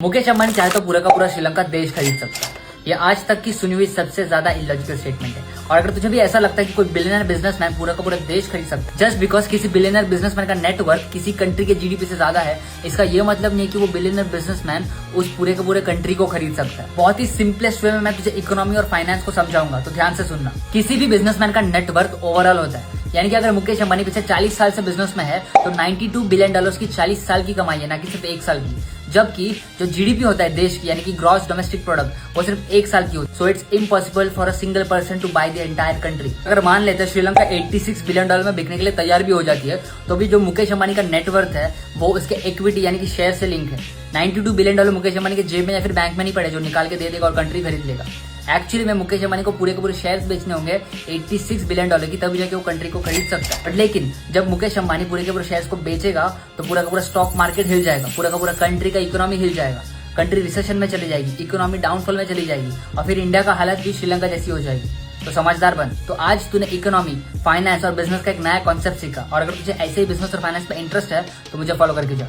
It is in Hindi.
मुकेश अंबानी चाहे तो पूरा का पूरा श्रीलंका देश खरीद सकता है। ये आज तक की सुनी हुई सबसे ज्यादा इलॉजिकल स्टेटमेंट है। और अगर तुझे भी ऐसा लगता है कि कोई बिलियनर बिजनेसमैन पूरा का पूरा देश खरीद सकता है जस्ट बिकॉज किसी बिलियनर बिजनेसमैन का नेटवर्क किसी कंट्री के जीडीपी से ज्यादा है, इसका ये मतलब नहीं है कि वो बिलियनर बिजनेसमैन उस पूरे के पूरे कंट्री को खरीद सकता है। बहुत ही सिंपलेस्ट वे में मैं तुझे इकोनॉमी और फाइनेंस को समझाऊंगा, तो ध्यान से सुनना। किसी भी बिजनेसमैन का नेटवर्क ओवरऑल होता है, यानी कि अगर मुकेश अंबानी पिछले 40 साल से बिजनेस में है तो 92 बिलियन डॉलर्स की 40 साल की कमाई है, ना कि सिर्फ 1 साल की। जबकि जो जीडीपी होता है देश की, यानी कि ग्रॉस डोमेस्टिक प्रोडक्ट, वो सिर्फ 1 साल की होती है। So it's impossible for a single person to buy the entire country. अगर मान लेते हैं श्रीलंका 86 बिलियन डॉलर में बिकने के लिए तैयार भी हो जाती है, तो भी जो मुकेश अंबानी का नेटवर्थ है वो उसके इक्विटी यानी कि शेयर से लिंक है। 92 बिलियन डॉलर मुकेश अंबानी के जेब में या फिर बैंक में नहीं पड़े जो निकाल के दे देगा और कंट्री खरीद लेगा। एक्चुअली में मुकेश अंबानी को पूरे के पूरे शेयर्स बेचने होंगे 86 बिलियन डॉलर की, तभी जाके वो कंट्री को खरीद सकता है। बट लेकिन जब मुकेश अंबानी पूरे के पूरे शेयर्स को बेचेगा तो पूरा का पूरा स्टॉक मार्केट हिल जाएगा, पूरा का पूरा कंट्री का इकोनॉमी हिल जाएगा, कंट्री रिसेशन में चली जाएगी, इकोनॉमी डाउनफॉल में चली जाएगी और फिर इंडिया का हालत भी श्रीलंका जैसी हो जाएगी। तो समझदार बन। तो आज तूने इकोनॉमी, फाइनेंस और बिजनेस का एक नया कॉन्सेप्ट सीखा, और अगर तुझे ऐसे ही बिजनेस और फाइनेंस पे इंटरेस्ट है तो मुझे फॉलो करके जा।